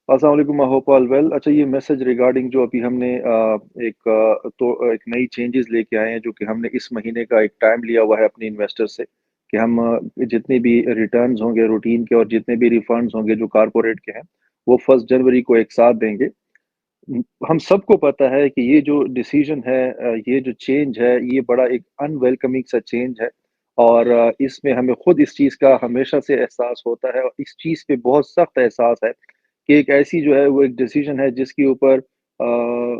अस्सलाम वालेकुम, I hope all well. अच्छा, ये मैसेज रिगार्डिंग जो अभी हमने एक नई चेंजेस लेके आए हैं, जो कि हमने इस महीने का एक टाइम लिया हुआ है अपने इन्वेस्टर से कि हम जितने भी रिटर्न्स होंगे रूटीन के और जितने भी रिफंड्स होंगे जो कॉर्पोरेट के हैं, वो 1 जनवरी को एक साथ देंगे। हम सबको पता है कि ये जो डिसीजन है, ये जो चेंज है, ये बड़ा एक अनवेलकमिंग सा चेंज है और इसमें हमें खुद इस चीज़ का हमेशा से एहसास होता है और इस चीज़ पे बहुत सख्त एहसास है कि एक ऐसी जो है वो एक डिसीजन है जिसके ऊपर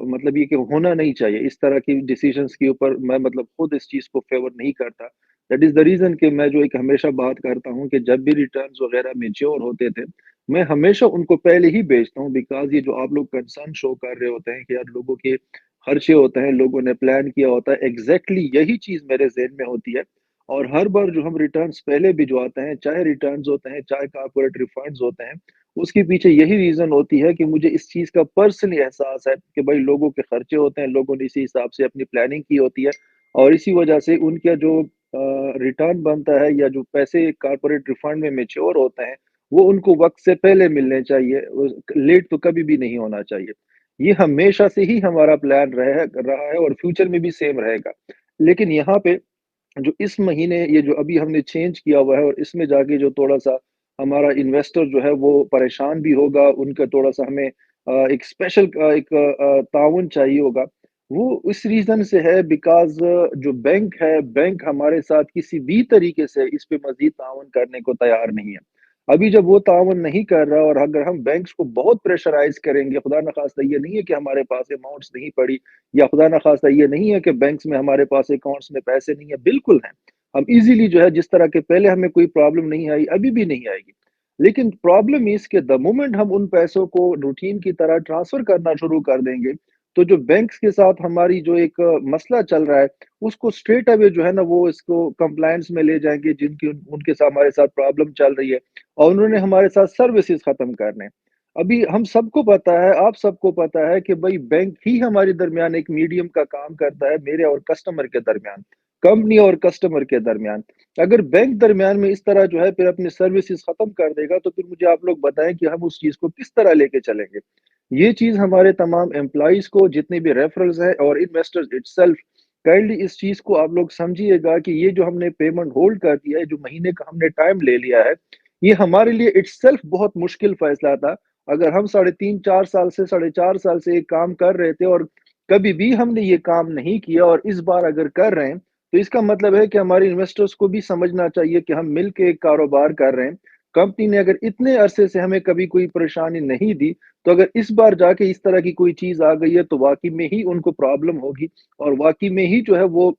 मतलब ये कि होना नहीं चाहिए। इस तरह की डिसीजंस के ऊपर मैं मतलब खुद इस चीज़ को फ़ेवर नहीं करता। दैट इज़ द रीज़न कि मैं जो एक हमेशा बात करता हूँ कि जब भी रिटर्न्स वग़ैरह मैच्योर होते थे, मैं हमेशा उनको पहले ही बेचता हूँ बिकॉज़ ये जो आप लोग कंसर्न शो कर रहे होते हैं कि यार लोगों के खर्चे होते हैं, लोगों ने प्लान किया होता है, एग्ज़ैक्टली यही चीज़ मेरे ज़हन में होती है और हर बार जो हम रिटर्न्स पहले भिजवाते हैं, चाहे रिटर्न्स होते हैं, चाहे कॉर्पोरेट रिफंड्स होते हैं, उसके पीछे यही रीज़न होती है कि मुझे इस चीज़ का पर्सनली एहसास है कि भाई लोगों के खर्चे होते हैं, लोगों ने इसी हिसाब से अपनी प्लानिंग की होती है और इसी वजह से उनका जो रिटर्न बनता है या जो पैसे कॉर्पोरेट रिफंड में मैच्योर होते हैं, वो उनको वक़्त से पहले मिलने चाहिए, लेट तो कभी भी नहीं होना चाहिए। ये हमेशा से ही हमारा प्लान रहा है और फ्यूचर में भी सेम रहेगा। लेकिन यहाँ पे जो इस महीने ये जो अभी हमने चेंज किया हुआ है और इसमें जाके जो थोड़ा-सा हमारा इन्वेस्टर जो है वो परेशान भी होगा, उनका थोड़ा-सा हमें एक स्पेशल ताउन चाहिए होगा। वो इस रीज़न से है बिकॉज़ जो बैंक है, बैंक हमारे साथ किसी भी तरीके से इस पे मज़ीद ताउन करने को तैयार नहीं है। अभी जब वो ताउन नहीं कर रहा और अगर हम बैंक्स को बहुत प्रेशराइज़ करेंगे, खुदा न ख़ास्ता ये नहीं है कि हमारे पास अमाउंट्स नहीं पड़ी या खुदा न ख़ास्ता ये नहीं है कि बैंक्स में हमारे पास अकाउंट्स में पैसे नहीं है, बिल्कुल हैं। हम ईज़िली जो है जिस तरह के पहले हमें कोई प्रॉब्लम नहीं आई, अभी भी नहीं आएगी। लेकिन प्रॉब्लम इज़ के द मोमेंट हम उन पैसों को रूटीन की तरह ट्रांसफ़र करना शुरू कर देंगे, तो जो बैंक्स के साथ हमारी जो एक मसला चल रहा है, उसको स्ट्रेट अवे जो है ना वो इसको कंप्लायंस में ले जाएँगे जिनकी उनके साथ हमारे साथ प्रॉब्लम चल रही है और उन्होंने हमारे साथ सर्विसेज़ ख़त्म करने हैं। अभी हम सबको पता है, आप सबको पता है कि भई बैंक ही हमारे दरमियान एक मीडियम का काम करता है, मेरे और कस्टमर के दरमियान, कंपनी और कस्टमर के दरमियान। अगर बैंक दरमियान में इस तरह जो है फिर अपनी सर्विसेज़ ख़त्म कर देगा, तो फिर मुझे आप लोग बताएँ कि हम उस चीज़ को किस तरह लेके चलेंगे? ये चीज़ हमारे तमाम एम्प्लॉइज़ को जितने भी रेफरल्स हैं और इन्वेस्टर्स इटसेल्फ काइंडली इस चीज़ को आप लोग समझिएगा कि ये जो हमने पेमेंट होल्ड कर दिया है, जो महीने का हमने टाइम ले लिया है, ये हमारे लिए इटसेल्फ बहुत मुश्किल फ़ैसला था। अगर हम साढ़े 3-4 साल से साढ़े 4 साल से ये काम कर रहे थे और कभी भी हमने ये काम नहीं किया और इस बार अगर कर रहे हैं, तो इसका मतलब है कि हमारे इन्वेस्टर्स को भी समझना चाहिए कि हम मिल के एक कारोबार कर रहे हैं। कंपनी ने अगर इतने अरसे से हमें कभी कोई परेशानी नहीं दी, तो अगर इस बार जाके इस तरह की कोई चीज़ आ गई है, तो वाक़ई में ही उनको प्रॉब्लम होगी और वाक़ई में ही जो है वो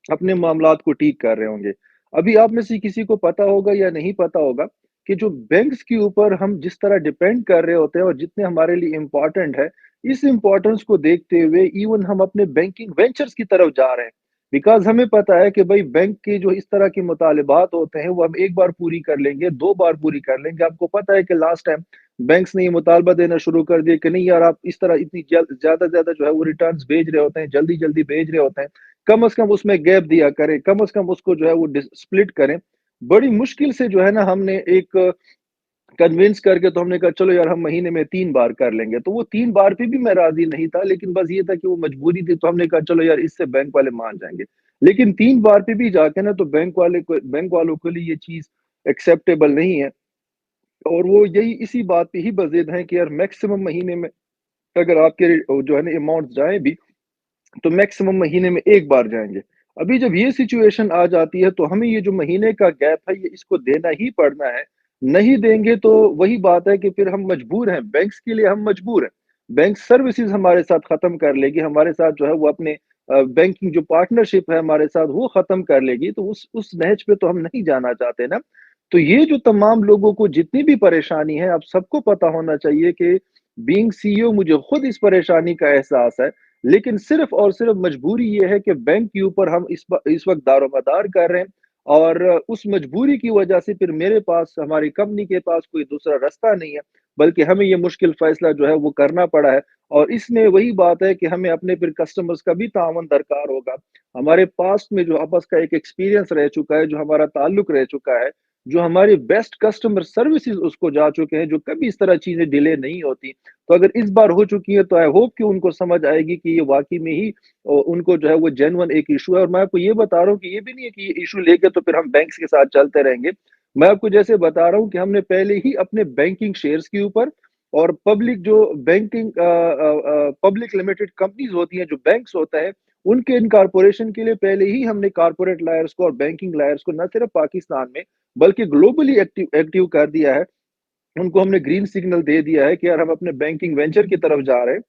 अपने मामलात को ठीक कर रहे होंगे। अभी आप में से किसी को पता होगा या नहीं पता होगा कि जो बैंक्स के ऊपर हम जिस तरह डिपेंड कर रहे होते हैं और जितने हमारे लिए इम्पोर्टेंट है, इस इम्पोर्टेंस को देखते हुए इवन हम अपने बैंकिंग वेंचर्स की तरफ जा रहे हैं। बिकॉज़ हमें पता है कि भई बैंक के जो इस तरह के मुतालिबात होते हैं, वो हम 1 बार पूरी कर लेंगे, 2 बार पूरी कर लेंगे। आपको पता है कि लास्ट टाइम बैंक्स ने ये मुतालबा देना शुरू कर दिया कि नहीं यार आप इस तरह इतनी ज़्यादा-ज़्यादा जो है वो रिटर्न्स भेज रहे होते हैं, जल्दी-जल्दी भेज रहे होते हैं। कम से कम उसमें गैप दिया करें, कम से कम उसको जो है वो स्प्लिट करें। बड़ी मुश्किल से जो है ना हमने एक कन्विंस करके तो हमने कहा चलो यार हम महीने में 3 बार कर लेंगे। तो वो 3 बार पे भी मैं राज़ी नहीं था, लेकिन बस ये था कि वो मजबूरी थी तो हमने कहा चलो यार इससे बैंक वाले मान जाएँगे। लेकिन 3 बार पे भी जाके ना तो बैंक वालों के लिए ये चीज़ एक्सेप्टेबल नहीं है और वो यही इसी बात पे ही बज़िद हैं कि यार मैक्सिमम महीने में अगर आपके जो है ना अमाउंट जाएँ भी तो मैक्सिमम महीने में 1 बार जाएँगे। अभी जब ये सिचुएशन आ जाती है तो हमें ये जो महीने का गैप है ये इसको देना ही पड़ना है। नहीं देंगे तो वही बात है कि फिर हम मजबूर हैं, बैंक्स के लिए हम मजबूर हैं। बैंक सर्विसेज़ हमारे साथ ख़त्म कर लेगी, हमारे साथ जो है वो अपने बैंकिंग जो पार्टनरशिप है हमारे साथ वो ख़त्म कर लेगी, तो उस नहज पे तो हम नहीं जाना चाहते ना। तो ये जो तमाम लोगों को जितनी भी परेशानी है, आप सबको पता होना चाहिए कि बीइंग सीईओ मुझे खुद इस परेशानी का एहसास है। लेकिन सिर्फ़ और सिर्फ़ मजबूरी ये है कि बैंक के ऊपर हम इस वक़्त दारोमदार कर रहे हैं और उस मजबूरी की वजह से फिर मेरे पास, हमारी कंपनी के पास कोई दूसरा रास्ता नहीं है, बल्कि हमें ये मुश्किल फ़ैसला जो है वो करना पड़ा है और इसमें वही बात है कि हमें अपने फिर कस्टमर्स का भी ताअवुन दरकार होगा। हमारे पास्ट में जो आपस का एक एक्सपीरियंस रह चुका है, जो हमारा ताल्लुक रह चुका है, जो हमारी बेस्ट कस्टमर सर्विसेज उसको जा चुके हैं, जो कभी इस तरह चीज़ें डिले नहीं होती। तो अगर इस बार हो चुकी है तो आई होप कि उनको समझ आएगी कि ये वाक़ई में ही उनको जो है वो जेन्युइन एक इश्यू है, और मैं आपको ये बता रहा हूँ कि ये भी नहीं है कि ये इश्यू लेके तो फिर हम बैंक्स के साथ चलते रहेंगे। मैं आपको जैसे बता रहा हूँ कि हमने पहले ही अपने बैंकिंग शेयर्स के ऊपर और पब्लिक जो बैंकिंग पब्लिक लिमिटेड कंपनीज़ होती हैं, जो बैंक्स होता है, उनके इनकॉर्पोरेशन के लिए पहले ही हमने कॉर्पोरेट लायर्स को और बैंकिंग लायर्स को न सिर्फ पाकिस्तान में बल्कि ग्लोबली एक्टिव एक्टिव कर दिया है। उनको हमने ग्रीन सिग्नल दे दिया है कि यार हम अपने बैंकिंग वेंचर की तरफ जा रहे हैं।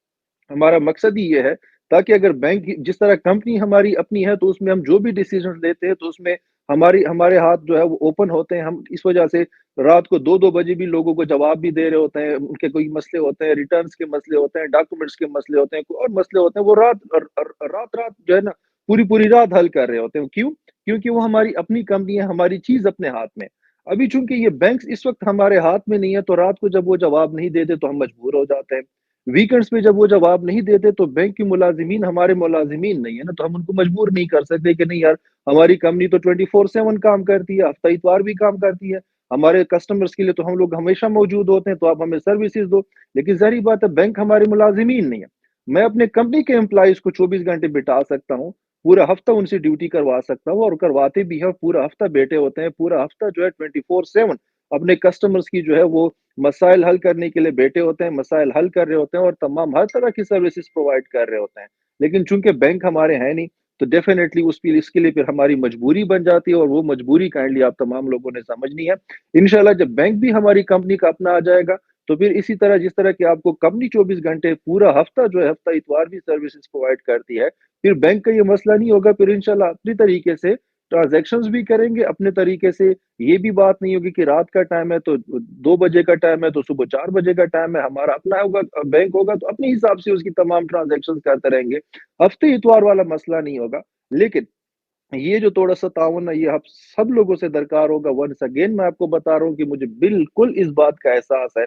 हमारा मकसद ही ये है ताकि अगर बैंक जिस तरह कंपनी हमारी अपनी है तो उसमें हम जो भी डिसीजन लेते हैं तो उसमें हमारी हमारे हाथ जो है वो ओपन होते हैं। हम इस वजह से रात को 2-2 बजे भी लोगों को जवाब भी दे रहे होते हैं। उनके कोई मसले होते हैं, रिटर्न्स के मसले होते हैं, डॉक्यूमेंट्स के मसले होते हैं, कोई और मसले होते हैं, वो रात-रात जो है ना पूरी-पूरी रात हल कर रहे होते हैं। क्यों? क्योंकि वो हमारी अपनी कंपनी है, हमारी चीज़ अपने हाथ में। अभी चूँकि ये बैंक्स इस वक़्त हमारे हाथ में नहीं है, तो रात को जब वो जवाब नहीं देते तो हम मजबूर हो जाते हैं। वीकेंड्स पे जब वो जवाब नहीं देते तो बैंक के मुलाज़िमीन हमारे मुलाज़िमीन नहीं है ना, तो हम उनको मजबूर नहीं कर सकते कि नहीं यार, हमारी कंपनी तो 24/7 काम करती है, हफ्ता इतवार भी काम करती है। हमारे कस्टमर्स के लिए तो हम लोग हमेशा मौजूद होते हैं, तो आप हमें सर्विसेज़ दो। लेकिन ज़ाहिर-सी बात है, बैंक हमारे मुलाज़िमीन नहीं है। मैं अपने कंपनी के एम्प्लॉइज़ को 24 घंटे बिठा सकता हूँ, पूरा हफ्ता उनसे ड्यूटी करवा सकता हूँ और करवाते भी हैं, पूरा हफ्ता बैठे होते हैं, पूरा हफ्ता जो है 24/7 अपने कस्टमर्स की जो है वो मसाइल हल करने के लिए बैठे होते हैं, मसाइल हल कर रहे होते हैं और तमाम हर तरह की सर्विसेज़ प्रोवाइड कर रहे होते हैं। लेकिन चूँकि बैंक हमारे हैं नहीं, तो डेफ़िनेटली इसके लिए फिर हमारी मजबूरी बन जाती है और वो मजबूरी काइंडली आप तमाम लोगों ने समझनी है। इंशाअल्लाह जब बैंक भी हमारी कंपनी का अपना आ जाएगा, तो फिर इसी तरह जिस तरह की आपको कंपनी 24 घंटे पूरा हफ़्ता जो है, हफ़्ता इतवार भी सर्विसेज़ प्रोवाइड करती है, फिर बैंक का ये मसला नहीं होगा। फिर इंशाअल्लाह अपनी तरीके से ट्रांज़ैक्शंस भी करेंगे अपने तरीके से। ये भी बात नहीं होगी कि रात का टाइम है तो 2 बजे का टाइम है तो सुबह 4 बजे का टाइम है, हमारा अपना होगा बैंक होगा तो अपने हिसाब से उसकी तमाम ट्रांज़ैक्शंस करते रहेंगे। हफ्ते इतवार वाला मसला नहीं होगा। लेकिन ये जो थोड़ा-सा ताउन है, ये आप सब लोगों से दरकार होगा। वन्स अगेन मैं आपको बता रहा हूँ कि मुझे बिल्कुल इस बात का एहसास है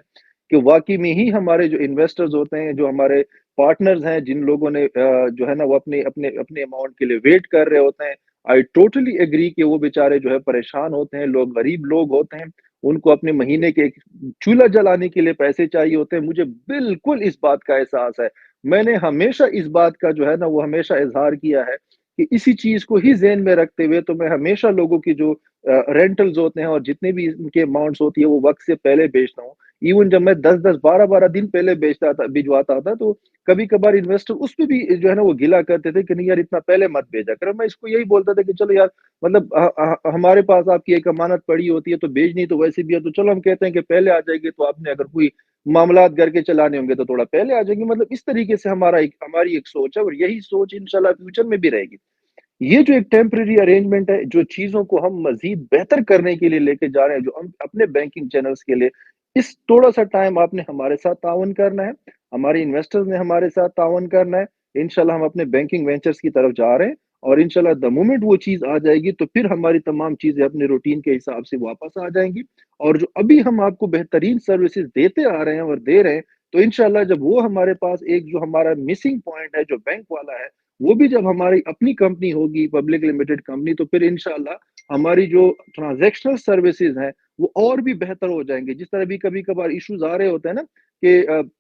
कि वाक़ई में ही हमारे जो इन्वेस्टर्स होते हैं, जो हमारे पार्टनर्स हैं, जिन लोगों ने जो है ना वो अपने अपने अपने अमाउंट के लिए वेट कर रहे होते हैं, आई टोटली एग्री कि वो बेचारे जो है परेशान होते हैं, लोग गरीब लोग होते हैं, उनको अपने महीने के एक चूल्हा जलाने के लिए पैसे चाहिए होते हैं। मुझे बिल्कुल इस बात का एहसास है। मैंने हमेशा इस बात का जो है ना वो हमेशा इज़हार किया है कि इसी चीज़ को ही ज़हन में रखते हुए तो मैं हमेशा लोगों की जो रेंटल्स होते हैं और जितने भी इनके अमाउंट्स होती है वो वक़्त से पहले बेचता हूँ। इवन जब मैं 10-10, 12-12 दिन पहले भिजवाता था तो कभी-कभार इन्वेस्टर उसपे भी जो है ना वो गिला करते थे कि नहीं यार इतना पहले मत भेजा करो। मैं इसको यही बोलता था कि चलो यार, मतलब हमारे पास आपकी एक अमानत पड़ी होती है तो भेजनी तो वैसे भी है, तो चलो हम कहते हैं कि पहले आ जाएगी, तो आपने अगर कोई मामलात घर के चलाने होंगे तो थोड़ा पहले आ जाएँगे। मतलब इस तरीके से हमारी एक सोच है और यही सोच इंशाल्लाह फ्यूचर में भी रहेगी। ये जो एक टेम्परेरी अरेंजमेंट है, जो चीज़ों को हम मज़ीद बेहतर करने के लिए लेके जा रहे हैं, जो हम अपने बैंकिंग चैनल्स के लिए, इस थोड़ा-सा टाइम आपने हमारे साथ ताउन करना है, हमारे इन्वेस्टर्स ने हमारे साथ ताउन करना है। इंशाल्लाह हम अपने बैंकिंग वेंचर्स की तरफ जा रहे हैं और इंशाल्लाह द मोमेंट वो चीज़ आ जाएगी, तो फिर हमारी तमाम चीज़ें अपने रूटीन के हिसाब से वापस आ जाएँगी और जो अभी हम आपको बेहतरीन सर्विसेज़ देते आ रहे हैं और दे रहे हैं, तो इंशाल्लाह जब वो हमारे पास एक जो हमारा मिसिंग पॉइंट है, जो बैंक वाला है, वो भी जब हमारी अपनी कंपनी होगी, पब्लिक लिमिटेड कंपनी, तो फिर इंशाअल्लाह हमारी जो ट्रांज़ैक्शनल सर्विसेज़ हैं, वो और भी बेहतर हो जाएँगे। जिस तरह भी कभी-कभार इश्यूज़ आ रहे होते हैं ना कि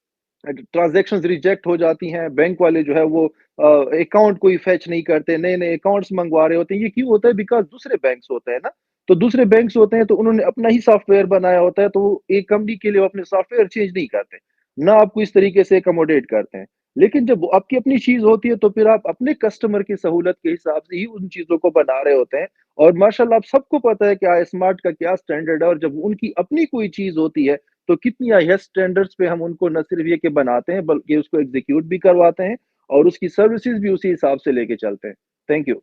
ट्रांज़ैक्शंस रिजेक्ट हो जाती हैं, बैंक वाले जो है वो अकाउंट कोई फेच नहीं करते, नए-नए अकाउंट्स मंगवा रहे होते हैं। ये क्यों होता है? बिकॉज़ दूसरे बैंक्स होते हैं ना, तो दूसरे बैंक्स होते हैं तो उन्होंने अपना ही सॉफ्टवेयर बनाया होता है, तो वो एक कंपनी के लिए वो अपने सॉफ्टवेयर चेंज नहीं करते, ना आपको इस तरीके से अकोमोडेट करते हैं। लेकिन जब वो आपकी अपनी चीज़ होती है, तो फिर आप अपने कस्टमर की सहूलत के हिसाब से ही उन चीज़ों को बना रहे होते हैं और माशाअल्लाह आप सबको पता है कि iSmart का क्या स्टैंडर्ड है और जब उनकी अपनी कोई चीज़ होती है, तो कितनी हाईएस्ट स्टैंडर्ड्स पे हम उनको न सिर्फ़ ये कि बनाते हैं, बल्कि उसको एग्ज़ीक्यूट भी करवाते हैं और उसकी सर्विसेज़ भी उसी हिसाब से लेके चलते हैं। Thank you.